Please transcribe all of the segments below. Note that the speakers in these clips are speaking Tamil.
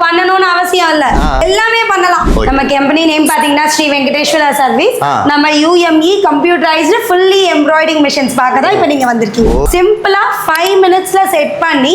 பண்ணணும்னு அவசியம் இல்ல, எல்லாமே பண்ணலாம். நம்ம கம்பெனி நேம் பாத்தீங்கன்னா ஸ்ரீ வெங்கடேஸ்வரா சர்வீஸ். நம்ம UME computerised fully embroidering machines பார்க்க தான் இப்போ நீங்க வந்திருக்கீங்க. சிம்பிளா 5 மினிட்ஸ்ல செட் பண்ணி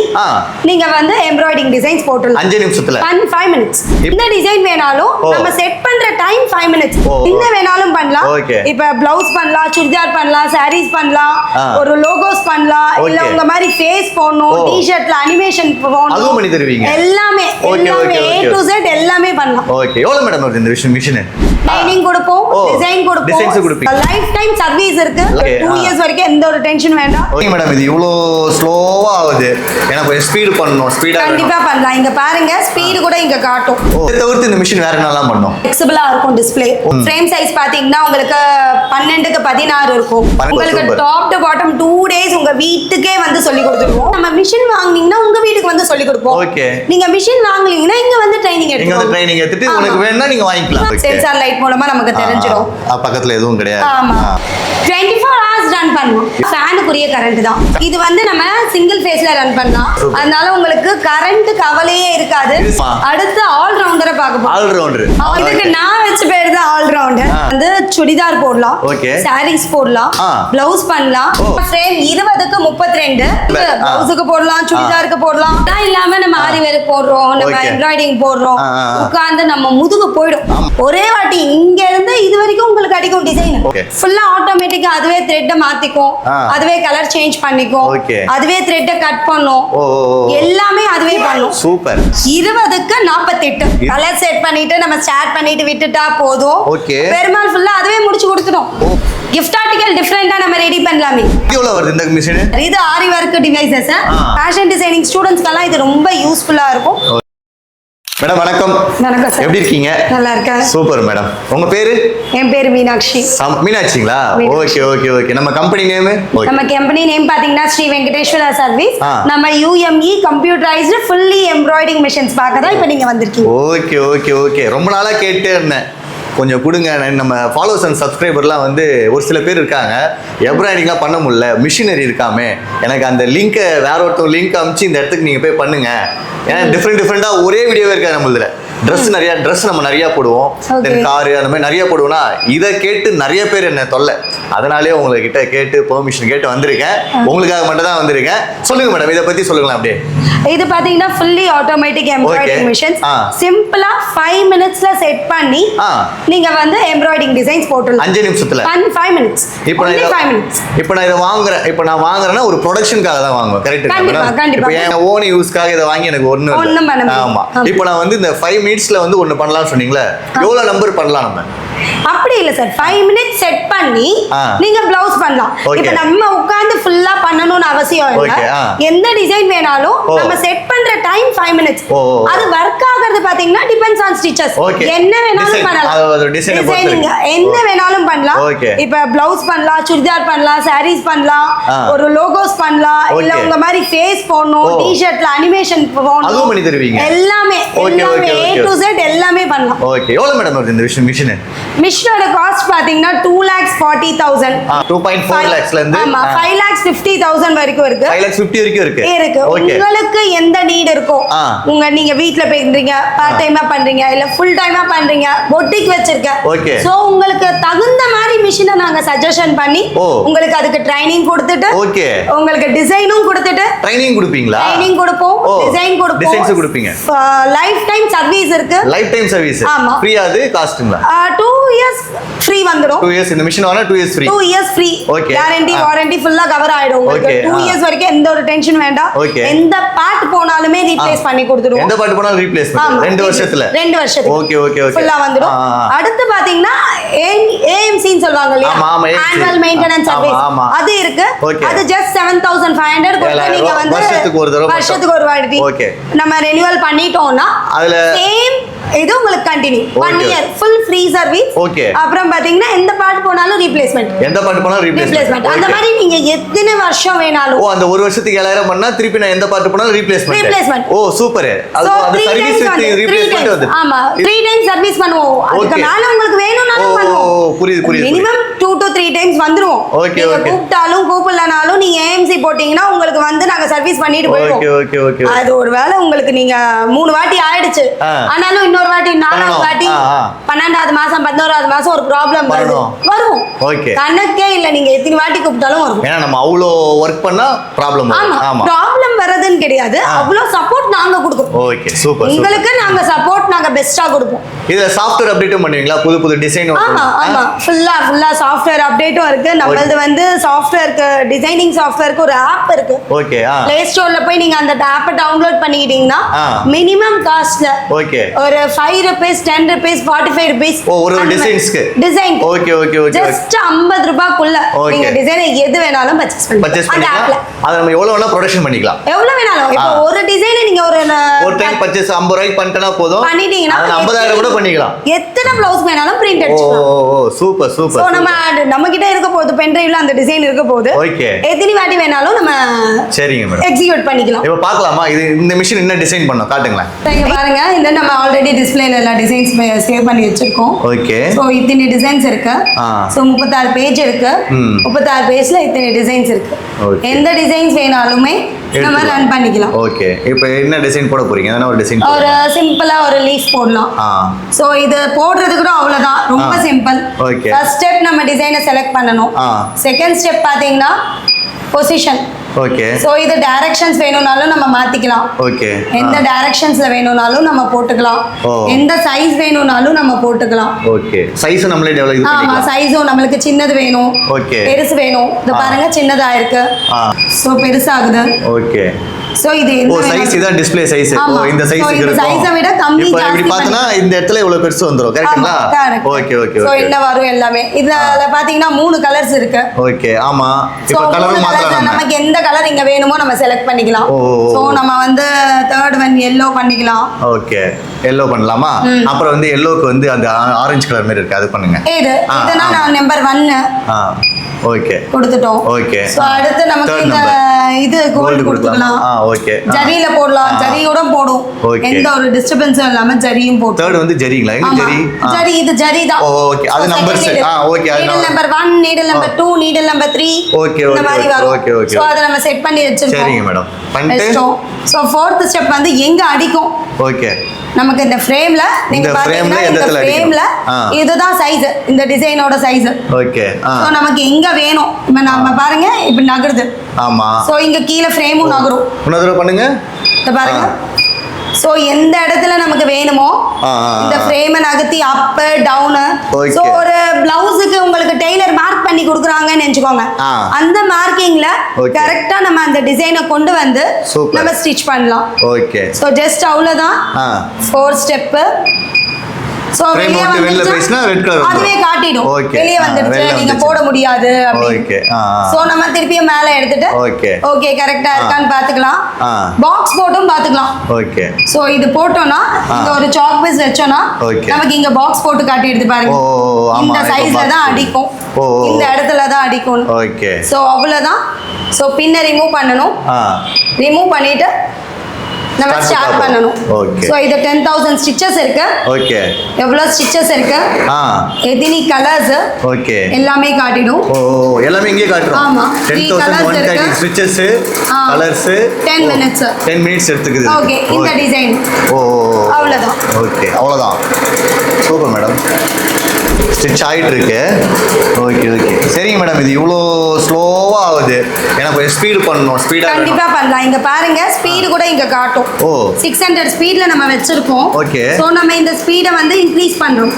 நீங்க வந்து எம்ப்ராய்டிங் டிசைன்ஸ் போட்டுடலாம் 5 நிமிஷத்துல. 5 மினிட்ஸ். இந்த டிசைன் வேணாலும் நம்ம செட் பண்ற டைம் 5 மினிட்ஸ். இந்த வேணாலும் பண்ணலாம். இப்ப பிளவுஸ் பண்ணலாம், சுடிதார் பண்ணலாம், சாரீஸ் பண்ணலாம், ஒரு லோகோஸ் பண்ணலாம், இல்ல உங்க மாதிரி ஃபேஸ் போடணும், டி-ஷர்ட்ல அனிமேஷன் போடணும், அதுவும் பண்ணி தருவீங்க. எல்லாமே A to Z எல்லாமே பண்ணலாம். ஓகே, எவ்வளவு மேடம் வருது இந்த மிஷின்? ட்ரைனிங் கொடுப்போம், டிசைன் கொடுப்போம், லைஃப் டைம் சர்வீஸ் இருக்கு. 2 இயர்ஸ் வரைக்கும் எந்த ஒரு டென்ஷன் வேண்டாம். ஓகே மேடம், இது இவ்ளோ ஸ்லோவா ஆகுது, எனக்கு கொஞ்சம் ஸ்பீட் பண்ணனும். ஸ்பீடா கண்டிப்பா பண்ணலாம். இங்க பாருங்க, ஸ்பீட் கூட இங்க காட்டும். தவிர்த்து இந்த மிஷின் வேற என்னலாம் பண்ணும்? ஃபிளெக்சிபிளா இருக்கும் டிஸ்ப்ளே. ஃப்ரேம் சைஸ் பாத்தீங்கன்னா உங்களுக்கு 12க்கு 16 இருக்கும். உங்களுக்கு டாப் டு பாட்டம் 2 டேஸ் உங்க வீட்டுக்கே வந்து சொல்லி கொடுத்துருவோம். நம்ம மிஷின் வாங்குனீங்கன்னா உங்க வீட்டுக்கு வந்து சொல்லி கொடுப்போம். ஓகே, நீங்க மிஷின் வாங்குனீங்கன்னா இங்க வந்து ட்ரைனிங் எடுத்துக்கலாம். இங்க வந்து ட்ரைனிங் எடுத்துட்டு உங்களுக்கு வேணும்னா நீங்க வாங்கிக்கலாம். சென்சார் லைட் மூலமா நமக்கு தெரிஞ்சிரும். பக்கத்துல எதுவும் கிடையாது. ஆமா, 24 hours ரன் பண்ணும். ஃபேனுக்குரிய கரண்ட் தான் இது. வந்து நம்ம சிங்கிள் ஃபேஸ்ல ரன் பண்ணலாம். அதனால உங்களுக்கு கரண்ட் கவலையே இருக்காது. அடுத்து ஆல் ரவுண்டரை பார்க்க போறோம். ஆல் ரவுண்டர், இதுக்கு நான் வச்ச பேர் தான் ஆல் ரவுண்டர். வந்து சுடிதார் போடலாம், சாரீஸ் போடலாம், பிளவுஸ் பண்ணலாம். ஃப்ரேம் 20க்கு 32. பிளவுஸ்க்கு போடலாம், சுடிதாருக்கு போடலாம். அதான் இல்லாம நம்ம ஆரி ஒர்க் போடுறோம், நம்ம எம்ப்ராய்டிங் போடுறோம். உட்கார்ந்து நம்ம முதுகு போயிடும். ஒரே வாட்டி இங்க இருந்து இது வரைக்கும் உங்களுக்கு அடிக்கும் டிசைன். ஃபுல்லா ஆட்டோமேட்டிக்கா அதுவே த்ரெட் மாத்திக்கும், அதுவே கலர் சேஞ்ச் பண்ணிக்கும், அதுவே த்ரெட் கட் பண்ணும், எல்லாமே அதுவே பண்ணும். சூப்பர். 20க்கு 48 கலர் செட் பண்ணிட்டு நம்ம ஸ்டார்ட் பண்ணிட்டு விட்டுட்டா போதும். பெருமாள் ஃபுல்லா அதுவே முடிச்சு கொடுத்துடும். gift article டிஃபரெண்டா நம்ம ரெடி பண்ணலாமே. எவ்வளவு வருது இந்த மிஷின்? இது ஆரி வர்க் டிவைசஸ். ஃபேஷன் டிசைனிங் ஸ்டூடண்ட்ஸ்க்கெல்லாம் இது ரொம்ப யூஸ்ஃபுல்லா இருக்கும். மேடம் வணக்கம். வணக்கம் சார். எப்படி இருக்கீங்க? நல்லா இருக்கேன். Super madam. உங்க பேரு? என் பேரு மீனாட்சி. மீனாட்சிங்களா? Okay okay okay. நம்ம கம்பெனி நேம்? நம்ம கம்பெனி நேம் பாத்தீங்கன்னா ஸ்ரீ வெங்கடேஸ்வரா சர்வீஸ். நம்ம UME computerised fully embroidering machines பார்க்க தான் இப்போ நீங்க வந்திருக்கீங்க. Okay okay okay. ரொம்ப நாளா கேட்டே இருந்தேன், கொஞ்சம் கொடுங்க. நம்ம ஃபாலோவர்ஸ் அண்ட் சப்ஸ்கிரைபர்லாம் வந்து ஒரு சில பேர் இருக்காங்க, எம்ப்ராய்டிங்லாம் பண்ண முடியல, மிஷினரி இருக்காமே, எனக்கு அந்த லிங்க்கை வேற ஒருத்தர் லிங்க் அனுப்பிச்சு இந்த இடத்துக்கு நீங்கள் போய் பண்ணுங்க. ஏன்னா டிஃப்ரெண்டாக ஒரே வீடியோவே இருக்காது நம்மளதுல. ட்ரெஸ் நம்ம நிறைய போடுவோம், காரு அந்த மாதிரி நிறைய போடுவோம்னா இதை கேட்டு நிறைய பேர் என்ன தொல்லை. அதனாலே உங்ககிட்ட கேட்டு பெர்மிஷன் கேட்டு வந்திருக்கேன். உங்களுக்காக மட்டும் தான் வந்திருக்கேன். சொல்லுங்க மேடம், இதை பத்தி சொல்லுங்களேன் அப்படியே. இது பாத்தீங்கன்னா ஃபுல்லி ஆட்டோமேட்டிக் எம்ப்ராய்டிங் மிஷின்ஸ். சிம்பிளா 5 மினிட்ஸ்ல செட் பண்ணி நீங்க வந்து எம்ப்ராய்டிங் டிசைன்ஸ் போட்டுடலாம் 5 நிமிஷத்துல. 5 மினிட்ஸ். இப்போ நான் இதை வாங்குறேன். இப்போ நான் வாங்குறேன்னா ஒரு ப்ரொடக்ஷனுக்காக தான் வாங்குவேன். கரெக்ட்? கண்டிப்பா. என் ஓன் யூஸ்க்காக இதை வாங்கி எனக்கு ஒண்ணும் பண்ண. ஆமா. இப்போ நான் வந்து இந்த 5 மினிட்ஸ்ல வந்து ஒன்னு பண்ணலாம்னு சொன்னீங்களே, எவ்வளவு நம்பர் பண்ணலாம் நம்ம? அப்படி இல்ல சார், 5 மினிட்ஸ் செட் பண்ணி நீங்க பிளவுஸ் பண்ணலாம். இப்போ நம்ம உட்கார்ந்து ஃபுல்லா பண்ணணும்னு அவசியம் இல்ல. எந்த டிசைன் வேணாலும் நம்ம செட் பண்ற டைம் 5 மினிட்ஸ். அது வர்க் ஆகிறது பாத்தீங்கன்னா டிபெண்ட்ஸ் ஆன் ஸ்டிச்சஸ். என்ன வேணாலும் பண்ணலாம், டிசைனிங் என்ன வேணாலும் பண்ணலாம். இப்போ பிளவுஸ் பண்ணலாம், சுடிதார் பண்ணலாம், சாரீஸ் பண்ணலாம், ஒரு லோகோஸ் பண்ணலாம், இல்ல உங்க மாதிரி ஃபேஸ் போடணும், டி-ஷர்ட்ல அனிமேஷன் போடணும், அதுவும் பண்ணி தருவீங்க. எல்லாமே A to Z எல்லாமே பண்ணலாம். ஓகே, எவ்வளவு மேடம் வருது இந்த மிஷின்? மிஷினோட காஸ்ட் பாத்தீங்கன்னா 2,40,000. 2.4 lakhsல இருந்து 5,50,000 வரைக்கும் இருக்கு. 5,50,000 வரைக்கும் இருக்கு. உங்களுக்கு எந்த நீட் இருக்கோ, நீங்க வீட்ல பண்றீங்க, பார்ட் டைமா பண்றீங்க, இல்ல ஃபுல் டைமா பண்றீங்க, பொட்டிக் வச்சிருக்க, சோ உங்களுக்கு தகுந்த மாதிரி மிஷினை நாங்க சஜஷன் பண்ணி உங்களுக்கு அதுக்கு ட்ரைனிங் கொடுத்துட்டு உங்களுக்கு டிசைனும் கொடுத்துட்டு. ட்ரைனிங் கொடுப்பீங்களா? ட்ரைனிங் கொடுப்போம், டிசைன் கொடுப்போம், டிசைன்ஸ் கொடுப்பீங்க. லைஃப் டைம் சர்வீஸ் இருக்கு. லைஃப் டைம் சர்வீஸ் ஃப்ரீயா? அது காஸ்ட்ங்களா? 2 இயர்ஸ் ஃப்ரீ வந்துரும். 2 இயர்ஸ் இந்த மிஷின் வாங்குனா 2 years free. 2 years free. Guarantee warranty ஃபுல்லா கவர் ஆயிடும் உங்களுக்கு. 2 இயர்ஸ் வரைக்கும் எந்த ஒரு டென்ஷன் வேண்டாம். எந்த பார்ட் போனாலுமே ரீப்ளேஸ் பண்ணி கொடுத்துருவோம். எந்த பார்ட் போனாலும் ரீப்ளேஸ் பண்ணி 2 வருஷத்துல. 2 வருஷத்துக்கு. Okay okay okay. ஃபுல்லா வந்துரும். அடுத்து பாத்தீங்கன்னா AMC ன்னு சொல்வாங்க இல்லையா, ஆனுவல் மெயின்டனன்ஸ் சர்வீஸ், அது இருக்கு. அது ஜஸ்ட் 7,500 கொடுத்து நீங்க வந்து வருஷத்துக்கு ஒரு வாட்டி நம்ம ரெனியூவல் பண்ணிட்டோம்னா அதுல சேம் இது உங்களுக்கு continue 1 year full free service. அப்புறம் பாத்தீங்கன்னா எந்த பார்ட் போனாலும் ரீப்ளேஸ்மென்ட். எந்த பார்ட் போனாலும் ரீப்ளேஸ்மென்ட். அந்த மாதிரி நீங்க எத்தனை வருஷம் வேணாலும். அந்த ஒரு வருஷத்துக்கு 7,000 பண்ணா திருப்பி நான் எந்த பார்ட் போனாலும் ரீப்ளேஸ்மென்ட். ஓ சூப்பர். அது சர்வீஸ் வித் ரீப்ளேஸ்மென்ட் வந்து. ஆமா, 3 டைம்ஸ் சர்வீஸ் பண்ணுவோம். அதுக்கு மேல உங்களுக்கு வேணும்னாலும் பண்ணுவோம். புரியுது புரியுது. மினிமம் 2 to 3 டைம்ஸ் வந்துருவோம். ஓகே நீங்க ஓகே. கூப்பிட்டாலும் கூப்பிடலனாலும் நீங்க ஏஎம்சி போட்டீங்கன்னா உங்களுக்கு வந்து நாங்க சர்வீஸ் பண்ணிட்டு போயிடுவோம். Okay okay okay. அது ஒருவேளை உங்களுக்கு நீங்க 3 வாட்டி ஆயிடுச்சு, ஆனாலும் இன்னொரு வாட்டி 4வது வாட்டி 12வது மாசம் 11வது மாசம் ஒரு ப்ராப்ளம் வரும். ஓகே. கணக்கே இல்ல, நீங்க எத்தனை வாட்டி கூப்பிட்டாலும் வரும். ஏன்னா நம்ம அவ்வளோ ஒர்க் பண்ணா ப்ராப்ளம் வரும். ஆமா, ப்ராப்ளம் வரதுன்னு கிடையாது, அவ்வளோ சப்போர்ட் நாங்க கொடுப்போம். Okay super. உங்களுக்கு நாங்க சப்போர்ட் நாங்க பெஸ்டா கொடுப்போம். இதுல சாஃப்ட்வேர் அப்டேட்டும் பண்ணுவீங்களா? புது புது டிசைன்? ஆமா ஆமா, ஃபுல்லா சாஃப்ட்வேர் அப்டேட்டும் இருக்கு. நம்மளது வந்து சாஃப்ட்வேருக்கு டிசைனிங் சாஃப்ட்வேருக்கு ஒரு ஆப் இருக்கு. ஓகே. பிளே ஸ்டோர்ல போய் நீங்க அந்த ஆப்பை டவுன்லோட் பண்ணிக்கிட்டீங்கன்னா மினிமம் காஸ்ட்ல ஓகே ஒரு 5 ரூபீஸ் 10 ரூபீஸ் 45 ரூபீஸ் ஒரு டிசைன்ஸ்க்கு. Design okay okay okay. Just 50 ரூபாய்க்குள்ள நீங்க டிசைனை எது வேணாலும் பர்ச்சேஸ் பண்ணிக்கலாம். அத நம்ம எவ்வளவு வேணா ப்ரொடக்ஷன் பண்ணிக்கலாம். எவ்வளவு வேணாலும். இப்போ ஒரு டிசைனை நீங்க ஒரு டைம் பர்ச்சேஸ் 50 ரூபாய்க்கு பண்ணிட்டா போதும், பண்ணிட்டீங்கன்னா 50000 கூட பண்ணிக்கலாம். எத்தனை ப்ளவுஸ் வேணாலும் பிரிண்ட் அடிச்சுக்கலாம். ஓ சூப்பர் சூப்பர். சோ நம்ம கிட்ட இருக்க போகுது, பென் டிரைவ்ல அந்த டிசைன் இருக்க போகுது. ஓகே. எத்தனை வாட்டி வேணாலும் நம்ம சரிங்க மேடம் எக்ஸிக்யூட் பண்ணிக்கலாம். இப்போ பார்க்கலாமா இது இந்த மிஷின் என்ன டிசைன் பண்ணோம் காட்டுங்களேன். இங்க பாருங்க, இந்த நம்ம ஆல்ரெடி டிஸ்ப்ளேல எல்லா டிசைன்ஸ் சேவ் பண்ணி வச்சிருக்கோம். ஓகே. சோ இத்தனை டிசைன்ஸ் இருக்கு. சோ 36 பேஜ் இருக்கு. 36 பேஜ்ல இத்தனை டிசைன்ஸ் இருக்கு. எந்த டிசைன்ஸ் வேணாலுமே நம்ம ரன் பண்ணிக்கலாம். ஓகே. இப்போ என்ன டிசைன் போட போறீங்க? என்ன ஒரு டிசைன்? ஒரு சிம்பிளா ஒரு லீஃப் போடலாம். சோ இது போடுறது கூட அவ்வளவுதான், ரொம்ப சிம்பிள். ஓகே. ஃபர்ஸ்ட் ஸ்டெப் நம்ம டிசைனை செலக்ட் பண்ணனும். செகண்ட் ஸ்டெப் பாத்தீங்கன்னா பொசிஷன். ஓகே. சோ இது டைரக்ஷன்ஸ் வேணும்னாலும் நம்ம மாத்திக்கலாம். ஓகே. எந்த டைரக்ஷன்ஸ்ல வேணும்னாலும் நம்ம போட்டுக்கலாம். எந்த சைஸ் வேணும்னாலும் நம்ம போட்டுக்கலாம். ஓகே. சைஸ் நம்மளே டெவலப் பண்ணிக்கலாம். ஆமா, சைஸும் நம்மளுக்கு சின்னது வேணும், ஓகே, பெருசு வேணும். இது பாருங்க சின்னதா இருக்கு, சோ பெருசாகுது. ஓகே. சோ இது என்ன சைஸ் இதான் டிஸ்ப்ளே சைஸ். இந்த சைஸ்க்கு இருக்கும். சைஸை விட கம்மி இப்போ இப்படி பார்த்தனா இந்த இடத்துல இவ்வளவு பெருசு வந்துரும். கரெக்ட்டா? Okay okay okay. சோ என்ன வரும் எல்லாமே. இதுல பாத்தீங்கன்னா 3 கலர்ஸ் இருக்கு. ஓகே. ஆமா. இப்போ கலரும் மாத்தலாம். நமக்கு எந்த கலர் இங்க வேணுமோ நம்ம செலக்ட் பண்ணிக்கலாம். சோ நம்ம வந்து தேர்ட் ஒன் yellow பண்ணிக்கலாம். ஓகே. yellow பண்ணலாமா? அப்புறம் வந்து yellowக்கு வந்து அந்த ஆரஞ்சு கலர் மாதிரி இருக்கு, அது பண்ணுங்க. இதுனா நான் நம்பர் 1 ஓகே கொடுத்துட்டோம். ஓகே. சோ அடுத்து நமக்கு இந்த இது கோல்ட் கொடுத்துக்கலாம். ஓகே. ஜரியில போடலாம், ஜரியோட போடும், எந்த ஒரு டிஸ்டர்பன்ஸும் இல்லாம ஜரியும் போடும். தேர்ட் வந்து ஜரிங்களா? எங்க ஜரி? ஜரி, இது ஜரி தான். ஓகே. அது நம்பர் செட். ஓகே. நீடல் நம்பர் 1, நீடல் நம்பர் 2, நீடல் நம்பர் 3. ஓகே இந்த மாதிரி வரும். Okay okay. சோ அத நம்ம செட் பண்ணி வச்சிருக்கோம். சரிங்க மேடம். பண்ணிட்டு சோ fourth ஸ்டெப் வந்து எங்க அடிக்கும். ஓகே. நமக்கு இந்த ஃப்ரேம்ல நீங்க பாத்தீங்கன்னா இந்த ஃப்ரேம்ல இதுதான் சைஸ், இந்த டிசைனோட சைஸ். ஓகே. சோ நமக்கு எங்க வேணும் இப்ப நம்ம பாருங்க, இப்ப நகருது. ஆமா. சோ இங்க கீழ ஃப்ரேமும் நகரும். இன்னொரு தடவை பண்ணுங்க. இத பாருங்க. சோ எந்த இடத்துல நமக்கு வேணுமோ இந்த ஃப்ரேமை நகர்த்தி அப் டவுன். சோ ஒரு பிளவுஸுக்கு உங்களுக்கு டெய்லர் மார்க் பண்ணி கொடுக்குறாங்கன்னு நினைச்சுக்கோங்க, அந்த மார்க்கிங்ல கரெக்டா நம்ம அந்த டிசைனை கொண்டு வந்து நம்ம ஸ்டிச் பண்ணலாம். ஓகே. சோ ஜஸ்ட் அவ்வளவுதான் 4 ஸ்டெப். சோ வெளிய வந்துருச்சுனா ரெட் கலர் அதுவே காட்டிடும். வெளிய வந்துருச்சு, நீங்க போட முடியாது அப்படி. ஓகே. சோ நம்ம திருப்பி மேல எடுத்துட்டு ஓகே ஓகே கரெக்ட்டா இருக்கான்னு பாத்துக்கலாம். பாக்ஸ் போட்டும் பாத்துக்கலாம். ஓகே. சோ இது போட்டோம்னா இங்க ஒரு சாக் பீஸ் வெச்சோம்னா நமக்கு இங்க பாக்ஸ் போட்டு காட்டிடுது பாருங்க. இந்த சைஸ்ல தான் அடிக்கும், இந்த இடத்துல தான் அடிக்கும். ஓகே. சோ அவ்வளவுதான். சோ பின்ன ரிமூவ் பண்ணனும். ரிமூவ் பண்ணிட்டு நம்ம ஸ்டார்ட் பண்ணனும். ஓகே. சோ இது 10000 ஸ்டிச்சஸ் இருக்கு. ஓகே. எவ்வளவு ஸ்டிச்சஸ் இருக்கு, எத்தனை கலர்ஸ், ஓகே, எல்லாமே காட்டிடும். எல்லாமே இங்கே காட்டுறோம். ஆமா. 10130 ஸ்டிச்சஸ், கலர்ஸ். 10 மினிட்ஸ் எடுத்துக்குது. ஓகே. இந்த டிசைன் அவ்வளவுதான். ஓகே, அவ்வளவுதான். Super madam. ஸ்டிச் ஆயிட்டு இருக்கு. Okay okay. சரிங்க மேடம், இது இவ்வளோ ஸ்லோவா ஆகுது, எனக்கு கொஞ்சம் ஸ்பீடு பண்ணணும். ஸ்பீடா கண்டிப்பா பண்ணலாம். இங்க பாருங்க ஸ்பீடு கூட இங்க காட்டும். 600 ஸ்பீட்ல நம்ம வெச்சிருக்கோம். ஓகே. சோ நம்ம இந்த ஸ்பீடை வந்து இன்க்ரீஸ் பண்றோம்.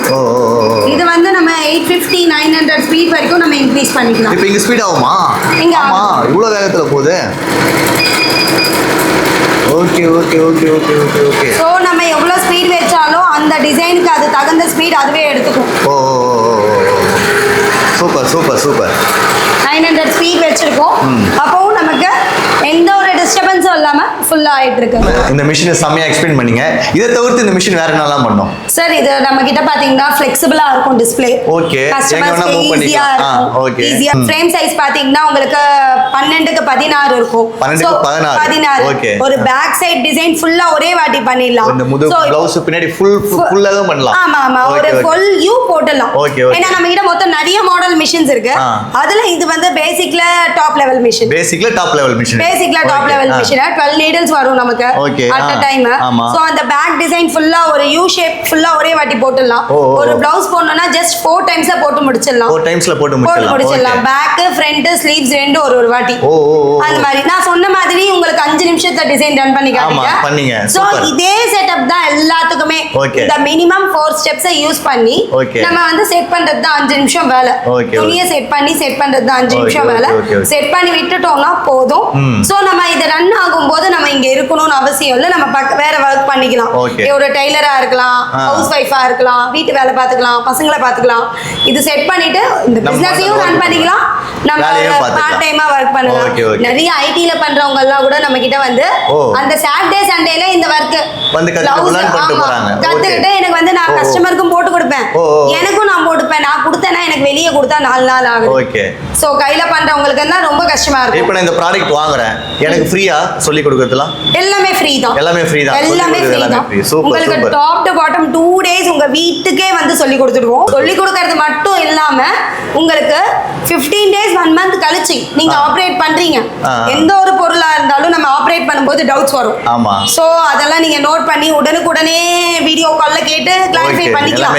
இது வந்து நம்ம 850 900 ஸ்பீட் வரைக்கும் நம்ம இன்க்ரீஸ் பண்ணிக்கலாம். இப்போ இங்க ஸ்பீட் ஆகுமா? இங்க ஆமா, இவ்வளவு வேகத்துல போகுது. Okay okay okay okay okay okay. So நம்ம எவ்வளவு ஸ்பீட் வெச்சாலும் அந்த டிசைனுக்கு அது தகுந்த ஸ்பீட் அதுவே எடுத்துக்கும். Super super super. 900 ஸ்பீட் வெச்சிருக்கோம். அப்பவும் நமக்கு எந்த ஒரு டிஸ்டர்பன்ஸும் இல்லாம ஃபுல்லா ஆயிட்டு இருக்கு. இந்த மிஷினை செம்மையா எக்ஸ்பிளைன் பண்ணீங்க. இதை தவிர்த்து இந்த மிஷின் வேற என்னலாம் பண்ணும் சார்? இது நம்ம கிட்ட பாத்தீங்கன்னா ஃபிளெக்சிபிளா இருக்கும் டிஸ்ப்ளே. ஓகே, கஸ்டமர்ஸ்க்கு ஈஸியா இருக்கும். ஓகே. ஈஸியா ஃப்ரேம் சைஸ் பாத்தீங்கன்னா உங்களுக்கு 12க்கு 16 இருக்கும். 12க்கு 16. ஓகே. ஒரு பேக் சைடு டிசைன் ஃபுல்லா ஒரே வாட்டி பண்ணிடலாம். இந்த முது ப்ளவுஸ் பின்னாடி ஃபுல்லா தான் பண்ணலாம். ஆமா ஒரு ஃபுல் யூ போடலாம். ஓகே. ஏன்னா நம்ம கிட்ட மொத்தம் நிறைய மாடல் மிஷின்ஸ் இருக்கு. அதுல இது வந்து பேசிக்ல டாப் லெவல் மிஷின். பேசிக்ல டாப் லெவல் மிஷின் 12 நீடில்ஸ் வரும் நமக்கு அட் a டைம். சோ அந்த பேக் டிசைன் ஃபுல்லா ஒரு யூ ஷேப் ஃபுல்லா ஒரே வாட்டி போட்டுடலாம். ஒரு ப்ளவுஸ் போடணும்னா ஜஸ்ட் 4 டைம்ஸ்ல போட்டு முடிச்சிடலாம். 4 டைம்ஸ்ல போட்டு முடிச்சிடலாம். பேக் ஃப்ரண்ட் ஸ்லீவ்ஸ் ரெண்டு ஒரு வாட்டி. அந்த மாதிரி நான் சொன்ன மாதிரி உங்களுக்கு 5 நிமிஷத்துல டிசைன் டன் பண்ணி காட்டுங்க. சோ இதே செட்டப் தான் எல்லாத்துக்குமே. இந்த மினிமம் 4 ஸ்டெப்ஸ் யூஸ் பண்ணி நம்ம வந்து செட் பண்றது தான் 5 நிமிஷம் வேலை. துணியை செட் பண்றது தான் 5 நிமிஷம் வேலை. செட் பண்ணி விட்டுட்டோம்னா போதும். சோ நம்ம இது ரன் ஆகும்போது நம்ம இங்க இருக்கணும்னு அவசியம் இல்லை. நம்ம வேற ஒர்க் பண்ணிக்கலாம். ஒரு டெய்லரா இருக்கலாம், ஹவுஸ் ஒய்ஃபா இருக்கலாம், வீட்டு வேலை பார்த்துக்கலாம், பசங்களை பார்த்துக்கலாம். இது செட் பண்ணிட்டு இந்த பிசினஸையும் ரன் பண்ணிக்கலாம். நம்ம பார்ட் டைமா ஒர்க் பண்ணலாம். நிறைய ஐடில பண்றவங்க எல்லாம் கூட நம்ம கிட்ட வந்து அந்த சாட்டர்டே சண்டேல இந்த ஒர்க் கத்துக்கிட்டு எனக்கு வந்து நான் கஸ்டமருக்கும் போட்டு கொடுப்பேன், எனக்கும் நான் போட்டுப்பேன். நான் கொடுத்தேன்னா எனக்கு வெளியே கொடுத்தா 4 நாள் ஆகுது. சோ கையில பண்றவங்களுக்கு தான் ரொம்ப கஷ்டமா இருக்கும். இப்போ நான் இந்த ப்ராடக்ட் வாங்குறேன், எனக்கு ஃப்ரீயா சொல்லி கொடுக்கிறதுலாம் எல்லாமே ஃப்ரீ தான். எல்லாமே ஃப்ரீ தான். உங்களுக்கு டாப் டு பாட்டம் 2 டேஸ் உங்க வீட்டுக்கே வந்து சொல்லி கொடுத்துடுவோம். சொல்லி கொடுக்கறது மட்டும் இல்லாம உங்களுக்கு 15 டேஸ் 1 மந்த் கழிச்சு நீங்க ஆபரேட் பண்றீங்க. எந்த ஒரு பொருளா இருந்தாலும் நம்ம ஆபரேட் பண்ணும்போது டவுட்ஸ் வரும். ஆமா. சோ அதெல்லாம் நீங்க நோட் பண்ணி உடனுக்குடனே வீடியோ கால்ல கேட்டு கிளாரிஃபை பண்ணிக்கலாம்,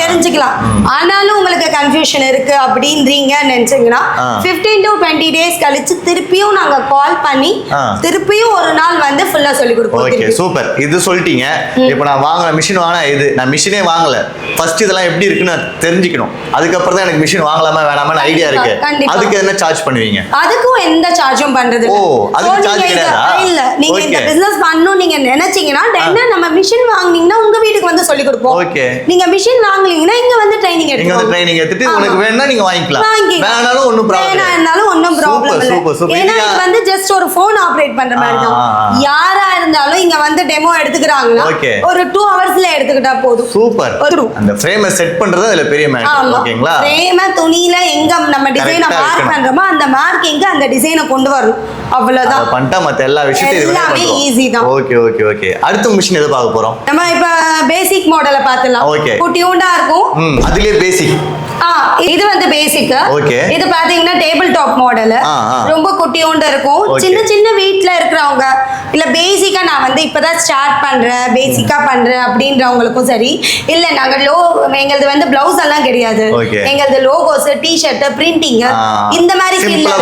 தெரிஞ்சுக்கலாம். ஆனாலும் உங்களுக்கு கன்ஃபியூஷன் இருக்கு அப்படின்றீங்க நினைச்சீங்கன்னா 15 to 20 டேஸ் கழிச்சு திருப்பியும் நாங்க கால் பண்ணி திருப்பியும் ஒரு நாள் வந்து ஃபுல்லா சொல்லி கொடுப்போம். Okay, super. இது சொல்லிட்டீங்க. இப்போ நான் வாங்குற மிஷின் வாங்கினா இது நான் மிஷினே வாங்கல, ஃபர்ஸ்ட் இதெல்லாம் எப்படி இருக்குன்னு தெரிஞ்சுக்கணும். அதுக்கப்புறம் தான் எனக்கு மிஷின் வாங்கலாமா வேணாமான்னு ஐடியா இருக்கு. அதுக்கு என்ன சார்ஜ் பண்ணுவீங்க? அதுக்கும் எந்த சார்ஜும் பண்றது இல்ல. அதுக்கு சார்ஜ் கிடையாதா? இல்ல, நீங்க இந்த பிசினஸ் பண்ணனும் நீங்க நினைச்சீங்கன்னா என்ன நம்ம மிஷின் வாங்குனீங்கன்னா உங்க வீட்டுக்கு வந்து சொல்லி கொடுப்போம். ஓகே. நீங்க மிஷின் வாங்குனீங்கன்னா இங்க வந்து ட்ரைனிங் எடுத்துக்கோங்க. இங்க வந்து ட்ரைனிங் எடுத்துட்டு உங்களுக்கு வேணும்னா நீங்க வாங்கிக்கலாம். வேணாலும் ஒண்ணும் ப்ராப்ளம் இல்ல. வேணாலும் ஒண்ணும் ப்ராப்ளம் இல்ல. ஏன்னா இது வந்து ஜஸ்ட் ஒரு ஃபோன் ஆபரேட் பண்ற மாதிரி தான். யாரா இருந்தாலும் இங்க வந்து டெமோ எடுத்துக்கறாங்களா ஒரு 2 ஹவர்ஸ்ல எடுத்துக்கிட்டா போதும். சூப்பர். அந்த ஃப்ரேமை செட் பண்றது அதுல பெரிய மேட்டர். ஓகேங்களா? ஃப்ரேமை துணியில எங்க நம்ம டிசைனை மார்க் பண்றோமோ அந்த மார்க்கிங்க அந்த டிசைனை கொண்டு வரணும். அவ்வளவுதான். பண்ணிட்டா மத்த எல்லா விஷயத்தையும் எல்லாமே ஈஸி தான். Okay okay okay. அடுத்த மிஷின் எதை பார்க்க போறோம்? நம்ம இப்ப பேசிக் மாடலை பார்த்தலாம். குட்டியூண்டா இருக்கும். அதுலயே பேசிக். இது வந்து பேசிக். இது பாத்தீங்கன்னா டேபிள் டாப் மாடல். ரொம்ப குட்டியூண்டா இருக்கும். சின்ன சின்ன வீட்ல இருக்கிறவங்க இல்ல பேசிக்கா நான் வந்து இப்பதான் ஸ்டார்ட் பண்றேன், பேசிக்கா பண்றேன் அப்படின்றவங்களுக்கும் சரி, இல்ல நாங்க எங்களது வந்து பிளவுஸ் எல்லாம் கிடையாது, எங்களது லோகோஸ், டி-ஷர்ட், பிரிண்டிங் இந்த மாதிரி சிம்பிளா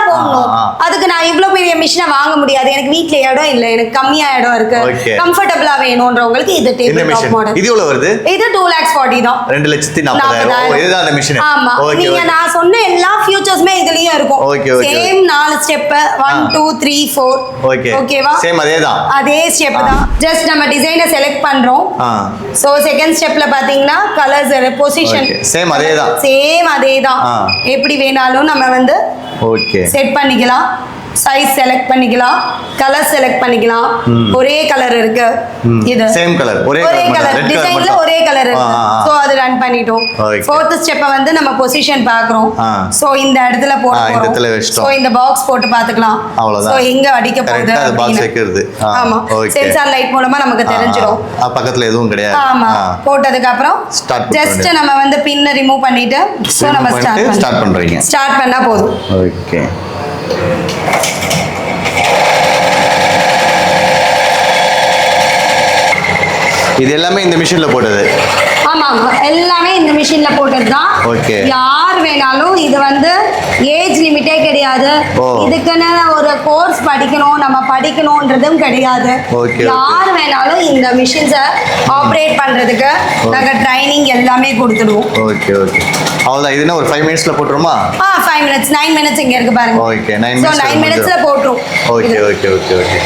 போடணும். அதுக்கு நான் இவ்வளவு பெரிய மிஷினை வாங்க முடியாது, எனக்கு வீட்ல இடம் இல்ல, எனக்கு கம்மியா இடம் இருக்கு, கம்ஃபர்டபுளா வேணும்ன்றவங்களுக்கு இது டேபிள் டாப் மாடல். இது எவ்வளவு வருது? இது 2,40,000 தான். 2,40,000. இதுதான் அந்த மிஷின். ஆமா. நீங்க நான் சொன்ன எல்லா ஃபியூச்சர்ஸ்மே இதுலயும் இருக்கும். Same 4 step 1 2 3 4. ஓகேவா? சேம் அதே ஸ்டெப் தான். ஜஸ்ட் நம்ம டிசைனை செலக்ட் பண்றோம். சோ செகண்ட் ஸ்டெப்ல பாத்தீங்கன்னா கலர்ஸ் பொசிஷன் சேம் அதே தான். எப்படி வேணாலும் நம்ம வந்து செட் பண்ணிக்கலாம். சைஸ் செலக்ட் பண்ணிக்கலாம், கலர் செலக்ட் பண்ணிக்கலாம். ஒரே கலர் இருக்கு. இது சேம் கலர், ஒரே கலர் டிசைன்ல ஒரே கலர் இருக்கு. சோ அது ரன் பண்ணிட்டோம். ஃபோர்த் ஸ்டெப்பை வந்து நம்ம பொசிஷன் பார்க்கறோம். சோ இந்த இடத்துல போடுறோம். சோ இந்த பாக்ஸ் போட்டு பார்த்துக்கலாம். சோ எங்க அடிக்க போகுது அது பாக்ஸ் வைக்கிறது. ஆமா, சென்சார் லைட் மூலமா நமக்கு தெரிஞ்சிரும். பக்கத்துல எதுவும் கிடையாது. ஆமா. போட்டதுக்கு அப்புறம் ஜஸ்ட் நம்ம வந்து பின்ன ரிமூவ் பண்ணிட்டு சோ நம்ம ஸ்டார்ட் பண்றீங்க. ஸ்டார்ட் பண்ணா போதும். ஓகே. இது எல்லாமே இந்த மிஷின்ல போட்டது. ஆமா, எல்லாமே இந்த மிஷின்ல போட்டது தான். யார் வேணாலும், இது வந்து ஏஜ் லிமிட்டே கிடையாது. இதுக்குன்னு ஒரு கோர்ஸ் படிக்கணும், நம்ம படிக்கணும்ன்றதும் கிடையாது. யார் வேணாலும் இந்த மிஷின்ஸை ஆப்ரேட் பண்றதுக்கு நாங்க ட்ரைனிங் எல்லாமே கொடுத்துடுவோம். Okay okay. அவ்வளவுதான். இதுனா ஒரு 5 மினிட்ஸ்ல போட்டுருமா? 5 மினிட்ஸ் 9 மினிட்ஸ் இங்க இருக்கு பாருங்க. ஓகே, 9 மினிட்ஸ்ல போட்டுரும். Okay okay okay okay.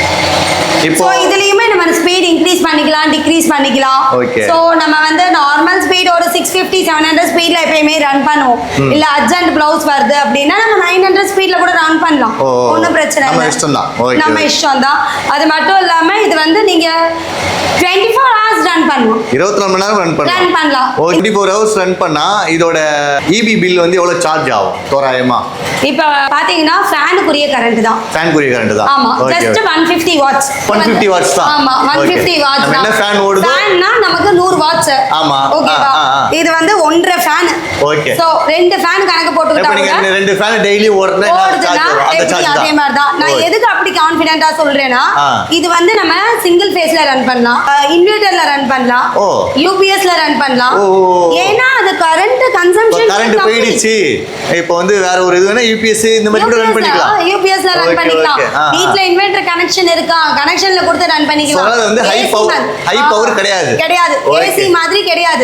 இப்போ இதுலயுமே நம்ம ஸ்பீட் இன்க்ரீஸ் பண்ணிக்கலாம், டிக்ரீஸ் பண்ணிக்கலாம். சோ நம்ம வந்து நார்மல் ஸ்பீட் ஒரு 650 700 ஸ்பீட்ல எப்பயுமே ரன் பண்ணுவோம். இல்ல அர்ஜென்ட் பிளவுஸ் வருது அப்படின்னா நம்ம 900 ஸ்பீட்ல கூட ரன் பண்ணலாம். ஒண்ணும் பிரச்சனை இல்ல, நம்ம இஷ்டம் தான். அது மட்டும் இல்லாம இது வந்து நீங்க 24 hours ரன் பண்ணலாம். 24 மணி நேரம் ரன் பண்ணலாம். 24 hours ரன் பண்ணா இதோட EB பில் வந்து எவ்வளவு சார்ஜ் ஆகும் தோராயமா? இப்ப பாத்தீங்கன்னா ஃபேனுக்குரிய கரண்ட் தான். ஃபேனுக்குரிய கரண்ட் தான். ஆமா, ஜஸ்ட் 150 வாட்ஸ். 150 வாட்ஸ் தான். ஆமா, 150 வாட்ஸ் தான். என்ன ஃபேன் ஓடுது? ஃபேன்னா நமக்கு 100 வாட்ஸ். ஆமா. ஓகேவா? இது வந்து 1.5 ஃபேன். ஓகே. சோ 2 ஃபேன் கணக்கு போட்டுக்கிட்டா நீங்க 2 ஃபேன் டெய்லி ஓடுனா அந்த சார்ஜ் அதே மாதிரி தான். நான் எதுக்கு அப்படி கான்ஃபிடென்ட்டா சொல்றேன்னா இது வந்து நம்ம சிங்கிள் ஃபேஸ்ல ரன் பண்ணலாம், இன்வெர்ட்டர்ல ரன் பண்ணலாம், UPSல ரன் பண்ணலாம். ஏன்னா அது கரண்ட் கன்சம்ப்ஷன் கரண்ட் போயிடுச்சு. இப்போ வந்து வேற ஒரு இதுனா UPS இந்த மாதிரி கூட ரன் பண்ணிக்கலாம். UPSல ரன் பண்ணிக்கலாம். வீட்ல இன்வெர்ட்டர் கனெக்ஷன் இருக்கா, கனெக்ஷன்ல கொடுத்து ரன் பண்ணிக்கலாம். அது வந்து ஹை பவர் கிடையாது. AC மாதிரி கிடையாது.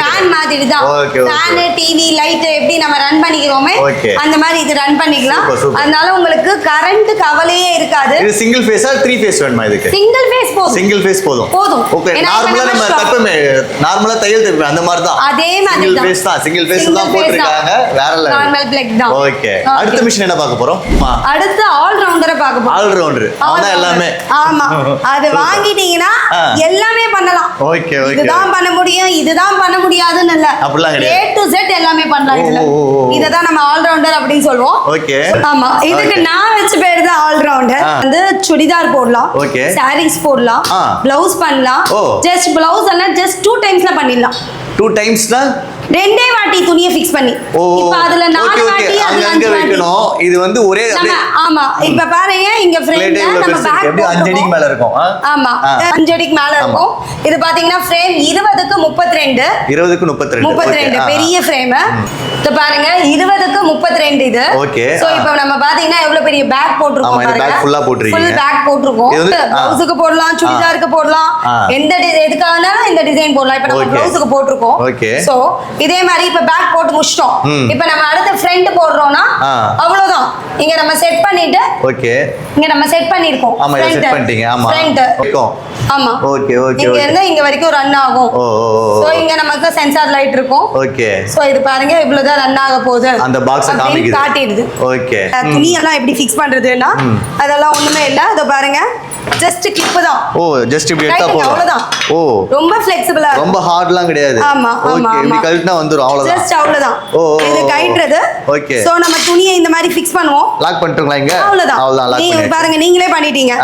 ஃபேன் மாதிரி தான். ஃபேன், டிவி, லைட் எப்படி நம்ம ரன் பண்ணிக்கிறோமே அந்த மாதிரி இது ரன் பண்ணிக்கலாம். அதனால உங்களுக்கு கரண்ட் கவலையே இருக்காது. இது சிங்கிள் ஃபேஸா 3 ஃபேஸ் வேணுமா இதுக்கு? சிங்கிள் ஃபேஸ் போதும். சிங்கிள் ஃபேஸ் போதும். ஓகே. நார்மலா நம்ம தப்பமே நார்மலா தையல் தைப்போம் அந்த மாதிரி தான். அதே மாதிரி தான். சிங்கிள் ஃபேஸ் தான். சிங்கிள் ஃபேஸ் தான் போட்டுருக்காங்க. வேற இல்ல. நார்மல் பிளக் தான். ஓகே. அடுத்த மிஷின் என்ன பார்க்க போறோம்? அடுத்து ஆல் ரவுண்டரை பார்க்க போறோம். All rounder. அதான் எல்லாமே. ஆமா. அது வாங்கிட்டீங்கன்னா எல்லாமே பண்ணலாம். Okay okay. இதுதான் பண்ண முடியும், இதுதான் பண்ண முடியாதுன்னு இல்ல. அப்படிலாம் கிடையாது. A to Z எல்லாமே பண்ணலாம் இதுல. இததான் நம்ம ஆல் ரவுண்டர் அப்படினு சொல்லுவோம். ஓகே. ஆமா. இதுக்கு நான் வெச்ச பேர் தான் ஆல் ரவுண்டர். வந்து சுடிதார் போடலாம், சாரீஸ் போடலாம், ப்ளவுஸ் பண்ணலாம். ஜஸ்ட் ப்ளவுஸ் எல்லாம் ஜஸ்ட் 2 டைம்ஸ்ல பண்ணிடலாம். 2 டைம்ஸ்னா ரெண்டே வாட்டி துணியை ஃபிக்ஸ் பண்ணி. இப்போ அதுல 4 வாட்டி அது 5 வைக்கணும். இது வந்து ஒரே ஆமா. இப்ப பாருங்க இங்க ஃப்ரேம்ல நம்ம பேக் எப்படி 5 அடிக்கு மேல இருக்கும். ஆமா, 5 அடிக்கு மேல இருக்கும். இது பாத்தீங்கன்னா ஃப்ரேம் 20க்கு 32. 20க்கு 32 பெரிய ஃப்ரேம். இது பாருங்க 20க்கு 32 இது. ஓகே. சோ இப்போ நம்ம பாத்தீங்கன்னா எவ்வளவு பெரிய பேக் போட்டுருக்கோம் பாருங்க. ஆமா, பேக் ஃபுல்லா போட்டுருக்கீங்க. ஃபுல் பேக் போட்டுருக்கோம். ப்ளவுஸ்க்கு போடலாம், சுடிதாருக்கு போடலாம். எந்த எதுக்காகனாலும் இந்த டிசைன் போடலாம். இப்போ நம்ம ப்ளவுஸ்க்கு போட்டுருக்கோம். ஓகே. சோ இதே மாதிரி இப்ப பேக் போட்டு முடிச்சிட்டோம். இப்போ நம்ம அடுத்து ஃப்ரண்ட் போடுறோம்னா அவ்வளவுதான். இங்க நம்ம செட் பண்ணிட்டு ஓகே. இங்க நம்ம செட் பண்ணிருக்கோம். ஆமா, இத செட் பண்ணிட்டீங்க. ஆமா. ஃப்ரண்ட். ஆமா. Okay okay. இங்க இருந்து இங்க வரைக்கும் ரன் ஆகும். சோ இங்க நமக்கு சென்சார் லைட் இருக்கும். ஓகே. சோ இது பாருங்க இவ்வளவு தான் ரன் ஆக போகுது. அந்த பாக்ஸ் காட்டிடுது. ஓகே. துணி எல்லாம் எப்படி ஃபிக்ஸ் பண்றதுன்னா அதெல்லாம் ஒண்ணுமே இல்ல. அத பாருங்க ஜஸ்ட் கிளிப் தான். ஜஸ்ட் இப்படி எடுத்தா போதும். அவ்வளவுதான். ரொம்ப ஃப்ளெக்சிபிளா இருக்கு. ரொம்ப ஹார்ட்லாம் கிடையாது. ஆமா ஆமா. இப்படி கழட்டினா வந்துரும் அவ்வளவுதான். ஜஸ்ட் அவ்வளவுதான். இது கழட்றது. ஓகே. சோ நம்ம துணியை இந்த மாதிரி ஃபிக்ஸ் பண்ணுவோம். லாக் பண்ணிட்டீங்களா இங்க? அவ்வளவுதான். லாக் நீங்க பாருங்க நீங்களே பண்ணிட்டீங்க.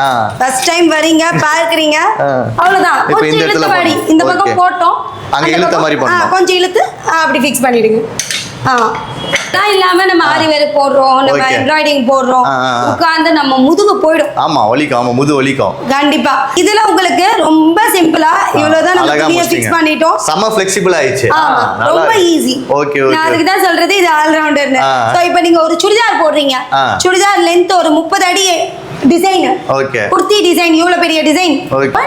ஃபர்ஸ்ட் டைம் வரீங்க, பார்க்கறீங்க. அவ்வளவுதான். கொஞ்சம் இழுத்து வாடி. இந்த பக்கம் போட்டோம். அங்க இழுத்த மாதிரி பண்ணனும். கொஞ்சம் இழுத்து அப்படி ஃபிக்ஸ் பண்ணிடுங்க. தான் இல்லாம நம்ம ஆரி வேர் போடுறோம், நம்ம எம்ப்ராய்டிங் போடுறோம். உட்கார்ந்து நம்ம முதுகு போய்டும். ஆமா, வலிக்கும். ஆமா, முதுகு வலிக்கும். கண்டிப்பா. இதுல உங்களுக்கு ரொம்ப சிம்பிளா இவ்வளவுதான் நம்ம துணியை ஃபிக்ஸ் பண்ணிட்டோம். செம ஃப்ளெக்சிபிள் ஆயிடுச்சு. ஆமா, ரொம்ப ஈஸி. Okay okay. நான் அதுக்கு தான் சொல்றது இது ஆல் ரவுண்டர்னு. சோ இப்போ நீங்க ஒரு சுடிதார் போடுறீங்க. சுடிதார் லெந்த் ஒரு 30 அடி டிசைன். ஓகே. குர்த்தி டிசைன் இவ்வளவு பெரிய டிசைன்.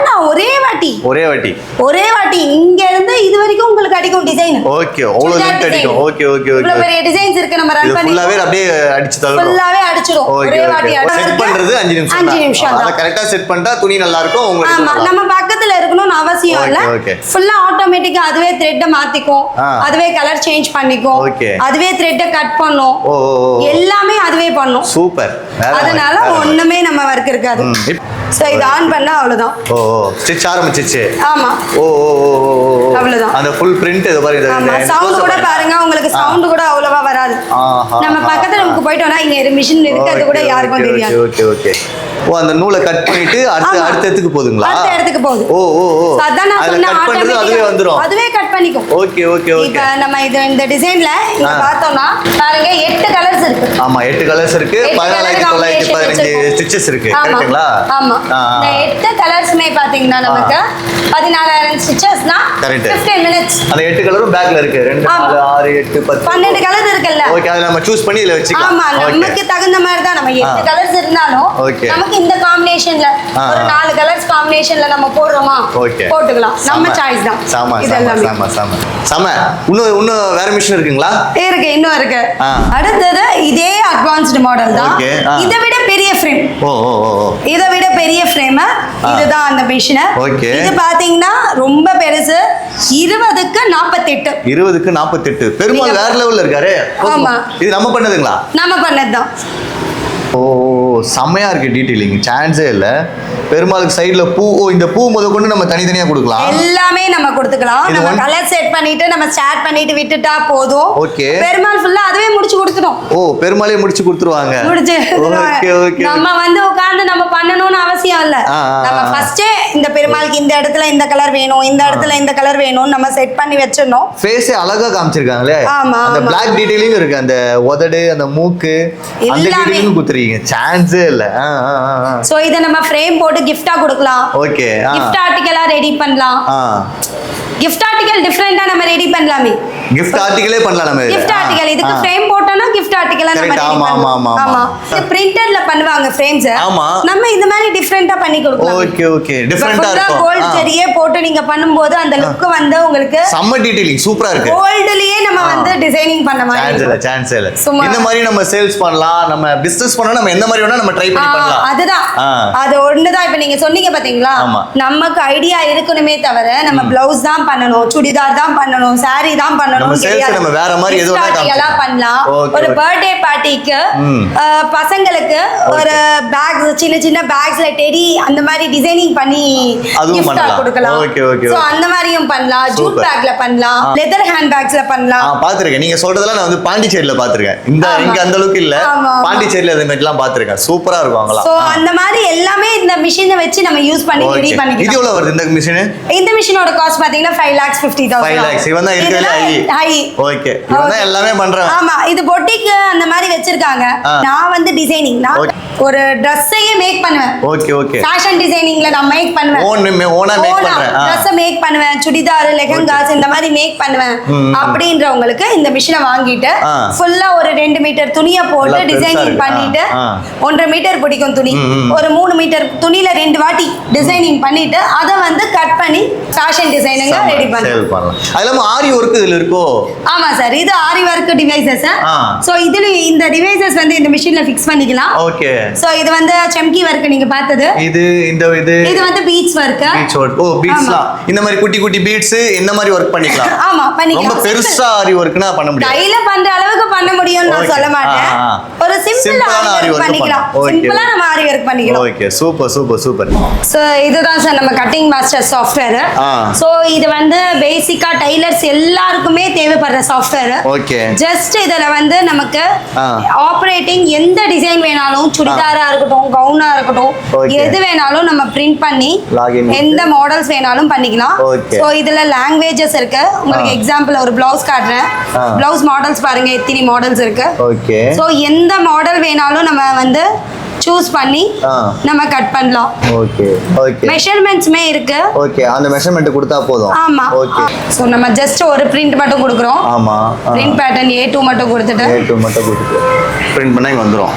நான் ஒரே வாட்டி இங்க இருந்து இது வரைக்கும் உங்களுக்கு அடிக்கும் டிசைன். ஓகே, அவ்வளவு லெந்த் அடிக்கும். Okay okay okay. இவ்வளவு பெரிய டிசைன்ஸ் இருக்கு நம்ம ரன் பண்ணி. ஃபுல்லாவே அப்படியே அடிச்சு தள்ளுறோம். ஃபுல்லாவே அடிச்சிரோம். ஒரே வாட்டி செட் பண்றது 5 நிமிஷம். 5 நிமிஷம் தான். அத கரெக்ட்டா செட் பண்ணிட்டா துணி நல்லா இருக்கும் உங்களுக்கு. ஆமா, நம்ம பக்கத்துல இருக்கணும்னு அவசியம் இல்ல. ஃபுல்லா ஆட்டோமேட்டிக்கா அதுவே த்ரெட் மாத்திக்கும். அதுவே கலர் சேஞ்ச் பண்ணிக்கும். அதுவே த்ரெட் கட் பண்ணும். எல்லாமே அதுவே பண்ணும். சூப்பர். அதனால ஒண்ணுமே நம்ம வர்க் இருக்காது. சோ இது ஆன் பண்ணா அவ்வளவுதான். ஸ்டிட்ச் ஆரம்பிச்சிச்சு. ஆமா. அவ்வளவுதான். அந்த ஃபுல் பிரிண்ட் இது பாருங்க. ஆமா, சவுண்ட் கூட பாருங்க. உங்களுக்கு சவுண்ட் கூட அவ்வளவா வராது. நம்ம பக்கத்துல நமக்கு போயிட்டோம்னா இங்க மிஷின் இருக்கிறது கூட யாருக்கும் தெரியாது. Okay okay. அந்த நூலை கட் பண்ணிட்டு அடுத்த இடத்துக்கு போகுதுங்களா? அடுத்த இடத்துக்கு போகுது. அதான் நான் சொன்ன ஆட்டோமேட்டிக்கா அதுவே வந்துரும். அதுவே கட் பண்ணிக்கும். Okay okay okay. இப்போ நம்ம இந்த டிசைன்ல இங்க பார்த்தோம்னா பாருங்க 8 கலர்ஸ் இருக்கு. ஆமா, 8 கலர்ஸ் இருக்கு. 14915 ஸ்டிச்சஸ் இருக்கு. கரெக்ட்டுங்களா? ஆமா. இந்த 8 கலர்ஸ்மே பாத்தீங்கன்னா நமக்கு 14000 ஸ்டிச்சஸ்னா 15 மினிட்ஸ். அந்த 8 கலரும் பேக்ல இருக்கு. 2 4 6 8 10 12 கலர் இருக்குல்ல. ஓகே, அத நம்ம சூஸ் பண்ணி இதல வெச்சுக்கலாம். ஆமா, நமக்கு தகுந்த மாதிரி தான். நம்ம 8 கலர்ஸ் இருந்தாலும் நமக்கு இந்த காம்பினேஷன்ல ஒரு 4 கலர்ஸ் காம்பினேஷன்ல நம்ம போடுறோமா போட்டுக்கலாம். நம்ம சாய்ஸ் தான். சாமா. இன்னும் வேற மிஷின் இருக்குங்களா? இன்னும் இருக்கு. அடுத்தது இதே அட்வான்ஸ்டு மாடல் தான். இதை விட பெரிய ஃப்ரேம். ஓ ஓ ஓ, இதை விட பெரிய ஃப்ரேம். இதுதான் அந்த மிஷின். ஓகே. இது பாத்தீங்கன்னா ரொம்ப பெருசு. 20க்கு 48. 20க்கு 48. பெருமாள் வேற லெவல்ல இருக்காரு. ஆமா. இது நம்ம பண்ணதுங்களா? நம்ம பண்ணதுதான். ஓ செம்மையா இருக்கு டீடைலிங், சான்ஸே இல்ல. பெருமாளுக்கு சைடுல பூ, இந்த பூ முத கொண்டு நம்ம தனித்தனியா கொடுக்கலாம். எல்லாமே நம்ம கொடுத்துக்கலாம். நம்ம கலர் செட் பண்ணிட்டு நம்ம ஸ்டார்ட் பண்ணிட்டு விட்டுட்டா போதும். ஓகே. பெருமாள் ஃபுல்லா அதுவே முடிச்சு கொடுத்துடும். ஓ பெருமாளே முடிச்சு கொடுத்துருவாங்க. முடிச்சு. Okay okay. நம்ம வந்து உட்கார்ந்து நம்ம பண்ணணும்னு அவசியம் இல்ல. நம்ம ஃபர்ஸ்டே இந்த பெருமாளுக்கு இந்த இடத்துல இந்த கலர் வேணும், இந்த இடத்துல இந்த கலர் வேணும் நம்ம செட் பண்ணி வச்சிடணும். ஃபேஸே அழகா காமிச்சிருக்காங்களே. ஆமா. அந்த பிளாக் டீடைலிங் இருக்கு, அந்த உதடு, அந்த மூக்கு, அந்த டீடைலிஙங் குத்துறீங்க. சான்ஸே இல்ல. சோ இத நம்ம ஃப்ரேம் போட்டு gift-ஆ கொடுக்கலாம். ஓகே. gift ஆர்டிகலா ரெடி பண்ணலாம். gift ஆர்டிகல் டிஃபரெண்டா நம்ம ரெடி பண்ணலாமே. gift ஆர்டிகலே பண்ணலாம் நம்ம. gift ஆர்டிகல் இதுக்கு ஃப்ரேம் போட்டோம்னா gift ஆர்டிகலா நம்ம ரெடி பண்ணலாம். ஆமா. இது பிரிண்டட்ல பண்ணுவாங்க ஃப்ரேம்ஸ். நம்ம இந்த மாதிரி டிஃபரெண்டா பண்ணி கொடுக்கலாம். Okay okay. டிஃபரெண்டா இருக்கும். கோல்ட் சரியே போட்டு நீங்க பண்ணும்போது அந்த லுக் வந்து உங்களுக்கு செம்ம டீடைலிங் சூப்பரா இருக்கு. கோல்ட்லயே நம்ம வந்து டிசைனிங் பண்ண மாதிரி. சான்ஸ் இல்ல. இந்த மாதிரி நம்ம சேல்ஸ் பண்ணலாம், நம்ம பிசினஸ் பண்ணா நம்ம எந்த மாதிரி வேணா நம்ம ட்ரை பண்ணி பண்ணலாம். அதுதான். அது ஒண்ணுதான். இப்ப நீங்க சொன்னீங்க பாத்தீங்களா, நமக்கு ஐடியா இருக்கணுமே தவிர நம்ம பிளவுஸ் தான் பண்ணணும், சுடிதார் தான் பண்ணணும், saree தான் பண்ணணும். நம்ம சேல்ஸ் நம்ம வேற மாதிரி ஏதோ எல்லாம் பண்ணலாம். ஒரு பர்த்டே பார்ட்டிக்கு பசங்களுக்கு ஒரு பேக்ஸ், சின்ன சின்ன பேக்ஸ்ல டெடி அந்த மாதிரி டிசைனிங் பண்ணி gift-ஆ கொடுக்கலாம். Okay okay. சோ அந்த மாதிரியும் பண்ணலாம். ஜூட் பேக்ல பண்ணலாம், லெதர் ஹேண்ட் பேக்ஸ்ல பண்ணலாம். பாத்துர்க்கேன். நீங்க சொல்றதெல்லாம் நான் வந்து பாண்டிச்சேரியில பாத்துர்க்கேன். இந்த இங்க அந்த அளவுக்கு இல்ல, பாண்டிச்சேரியில அந்த மாதிரி எல்லாம் பாத்துர்க்கேன். சூப்பரா இருக்கும் அங்கலாம். சோ அந்த மாதிரி எல்லாமே இந்த மிஷினை வச்சு நம்ம யூஸ் பண்ணி ரெடி பண்ணிக்கலாம். இது எவ்வளவு வருது இந்த மிஷின்? இந்த மிஷினோட காஸ்ட் பாத்தீங்கன்னா 5,50,000. 5 lakhs. இவன் தான் இருக்கல ஹை. ஓகே. இவன் தான் எல்லாமே பண்றான். ஆமா. இது பொட்டிக் அந்த மாதிரி வச்சிருக்காங்க. நான் வந்து டிசைனிங், நான் ஒரு Dress-ஐயே மேக் பண்ணுவேன். Okay okay. ஃபேஷன் டிசைனிங்ல நான் மேக் பண்ணுவேன். ஓனா மேக் பண்றேன். Dress மேக் பண்ணுவேன், சுடிதார், லெஹங்காஸ் இந்த மாதிரி மேக் பண்ணுவேன். அப்படின்றவங்களுக்கு இந்த மிஷினை வாங்கிட்டு ஃபுல்லா ஒரு 2 மீட்டர் துணியை போட்டு டிசைனிங் பண்ணிட்டு 1.5 மீட்டர் பிடிக்கும் துணி, ஒரு 3 மீட்டர் துணியில 2 வாட்டி டிசைனிங் பண்ணிட்டு அதை வந்து கட் பண்ணி ஃபேஷன் டிசைனிங்க ரெடி பண்ணலாம். அதெல்லாம் ஆரி வர்க் இதுல இருக்கோ? ஆமா சார், இது ஆரி வர்க் டிவைசஸ். சோ இதுல இந்த டிவைசஸ் வந்து இந்த மிஷின்ல ஃபிக்ஸ் பண்ணிக்கலாம். ஓகே. சோ இது வந்து செம்கி வர்க் நீங்க பார்த்தது. இது இது வந்து beads work. Beads work. Oh பீட்ஸ்லாம் இந்த மாதிரி குட்டி குட்டி பீட்ஸ் இந்த மாதிரி வர்க் பண்ணிக்கலாம். ஆமா பண்ணிக்கலாம். ரொம்ப பெருசா ஆரி வர்க்னா பண்ண முடியாது. கையில பண்ற அளவுக்கு பண்ண முடியும்னு நான் சொல்ல மாட்டேன். ஒரு சிம்பிளான ஆரி வர்க் பண்ணிக்கலாம். சிம்பிளா நம்ம ஆரி வர்க் பண்ணிக்கலாம். Okay super super super. So இதுதான் சார் நம்ம கட்டிங் மாஸ்டர் சாஃப்ட்வேர். சோ இது வந்து பேசிக்கா டைலர்ஸ் எல்லாருக்குமே தேவைப்படுற சாஃப்ட்வேர். ஓகே. ஜஸ்ட் இதுல வந்து நமக்கு ஆபரேட்டிங் எந்த டிசைன் வேணாலும், சுடிதாரா இருக்கட்டும், கவுனா இருக்கட்டும், எது வேணாலும் நம்ம பிரிண்ட் பண்ணி எந்த மாடல்ஸ் வேணாலும் பண்ணிக்கலாம். சோ இதுல லாங்குவேஜஸ் இருக்கு. உங்களுக்கு எக்ஸாம்பிள் ஒரு பிளவுஸ் காட்டுறேன். பிளவுஸ் மாடல்ஸ் பாருங்க, எத்தனை மாடல்ஸ் இருக்கு. ஓகே. சோ எந்த மாடல் வேணாலும் நம்ம வந்து சூஸ் பண்ணி நம்ம கட் பண்ணலாம். Okay okay. மெஷர்மென்ட்ஸ்மே இருக்கு. ஓகே. அந்த மெஷர்மென்ட் கொடுத்தா போதும். ஆமா. ஓகே. சோ நம்ம ஜஸ்ட் ஒரு பிரிண்ட் மட்டும் கொடுக்கிறோம். ஆமா. பிரிண்ட் பேட்டர்ன் A2 மட்டும் கொடுத்துட்டு A2 மட்டும் கொடுத்துட்டு பிரிண்ட் பண்ணா இங்க வந்துரும்.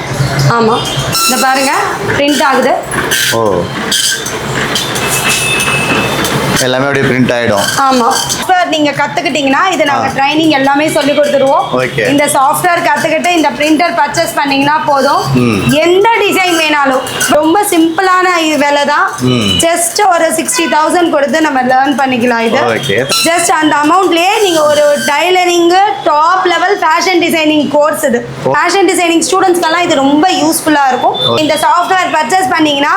ஆமா. இத பாருங்க பிரிண்ட் ஆகுது. ஓ எல்லாமே அப்படியே பிரிண்ட் ஆயிடும். ஆமா. சாஃப்ட்வேர் நீங்க கத்துக்கிட்டீங்கன்னா இது நாங்க ட்ரைனிங் எல்லாமே சொல்லி கொடுத்துருவோம். இந்த சாஃப்ட்வேர் கத்துக்கிட்டு இந்த பிரிண்டர் பர்ச்சேஸ் பண்ணீங்கன்னா போதும், எந்த டிசைன் வேணாலும். ரொம்ப சிம்பிளான வேலை தான். ஜஸ்ட் ஒரு 60,000 கொடுத்து நம்ம லேர்ன் பண்ணிக்கலாம். இது ஜஸ்ட் அந்த அமௌண்ட்லயே நீங்க ஒரு tailoring top level fashion designing course, இது ஃபேஷன் டிசைனிங் ஸ்டூடெண்ட்ஸ்க்கெல்லாம் இது ரொம்ப யூஸ்ஃபுல்லா இருக்கும். இந்த சாஃப்ட்வேர் பர்ச்சேஸ் பண்ணீங்கன்னா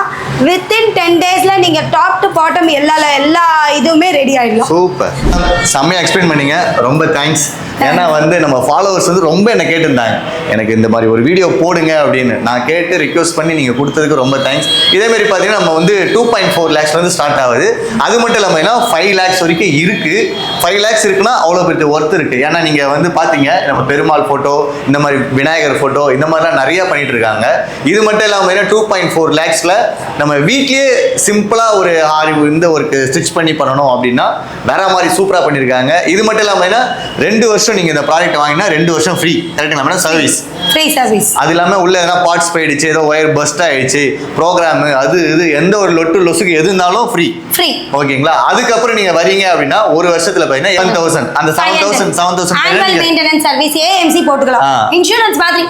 வித்தின் 10 டேஸ்ல நீங்க டாப் டு பாட்டம் எல்லா இதுவுமே ரெடி ஆயிடலாம். சூப்பர். செம்மையா எக்ஸ்பிளைன் பண்ணீங்க. ரொம்ப தேங்க்ஸ். ஏன்னா வந்து நம்ம ஃபாலோவர்ஸ் வந்து ரொம்ப என்ன கேட்டிருந்தாங்க, எனக்கு இந்த மாதிரி ஒரு வீடியோ போடுங்க அப்படின்னு. நான் கேட்டு ரிக்வெஸ்ட் பண்ணி நீங்கள் கொடுத்ததுக்கு ரொம்ப தேங்க்ஸ். இதேமாரி பார்த்தீங்கன்னா நம்ம வந்து 2.4 lakhs வந்து ஸ்டார்ட் ஆகுது. அது மட்டும் இல்லாமல் 5 lakhs வரைக்கும் இருக்குது. 5 lakhs இருக்குன்னா அவ்வளோ பெரிய ஒர்த் இருக்குது. ஏன்னா நீங்கள் வந்து பார்த்தீங்க நம்ம பெருமாள் ஃபோட்டோ, இந்த மாதிரி விநாயகர் ஃபோட்டோ, இந்த மாதிரிலாம் நிறையா பண்ணிட்டு இருக்காங்க. இது மட்டும் இல்லாமல் 2.4 lakhsல நம்ம வீட்லேயே சிம்பிளாக ஒரு இந்த ஒர்க்கு ஸ்டிச் பண்ணி பண்ணணும் அப்படின்னா வேற மாதிரி சூப்பராக பண்ணியிருக்காங்க. இது மட்டும் இல்லாமல் 2 வருஷம் வருஷம் நீங்க இந்த ப்ராடக்ட் வாங்கினா 2 வருஷம் ஃப்ரீ. கரெக்ட்டுங்களா மேடம்? Service free service. அது இல்லாம உள்ள எதனா பார்ட்ஸ் போயிடுச்சு, ஏதோ ஒயர் பஸ்ட் ஆயிடுச்சு, ப்ரோக்ராம் அது இது எந்த ஒரு லொசுக்கு எது இருந்தாலும் ஃப்ரீ. ஓகேங்களா? அதுக்கப்புறம் நீங்க வரீங்க அப்படின்னா ஒரு வருஷத்துல பாத்தீங்கன்னா 7,000 அந்த 7,000 ஆனுவல் மெயின்டெனன்ஸ் சர்வீஸ் ஏஎம்சி போட்டுக்கலாம். இன்சூரன்ஸ் மாதிரி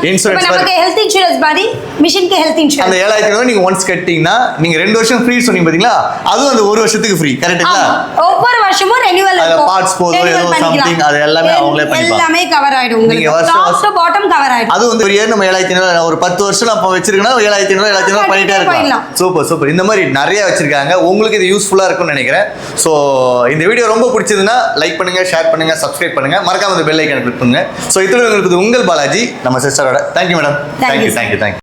நமக்கு ஹெல்த் இன்சூரன்ஸ் மாதிரி மிஷினுக்கு ஹெல்த் இன்சூரன்ஸ் அந்த 7,000 நீங்க ஒன்ஸ் கட்டிங்கன்னா நீங்க 2 வருஷம் ஃப்ரீ சொன்னீங்க பாத்தீங்களா, அதுவும் அந்த ஒரு வருஷத்துக்கு ஃப்ரீ. கரெக்ட்டுங்களா? ஒவ்வொரு வருஷமும் ரெனியூவல் இருக்கும். அந்த பார்ட்ஸ் போதோ ஏதோ சம்திங் அது எல்லாமே அவங்களே பண்ணிப்பாங்க. எல்லாமே கவர் ஆயிடும் உங்களுக்கு. டாப் டு பாட்டம் கவர் ஆயிடும். அது வந்து ஒரு இயர் நம்ம 7,500 ஒரு 10 வருஷம் நம்ம வச்சிருக்கனா 7,500 பண்ணிட்டே இருக்கலாம். சூப்பர். இந்த மாதிரி நிறைய வச்சிருக்காங்க. உங்களுக்கு இது யூஸ்ஃபுல்லா இருக்கும்னு நினைக்கிறேன். சோ இந்த வீடியோ ரொம்ப பிடிச்சதுன்னா லைக் பண்ணுங்க, ஷேர் பண்ணுங்க, சப்ஸ்கிரைப் பண்ணுங்க, மறக்காம அந்த பெல் ஐகானை கிளிக் பண்ணுங்க. சோ இது உங்களுக்கு உங்கள் பாலாஜி நம்ம சிஸ்டரோட. Thank you madam. தேங்க்யூ.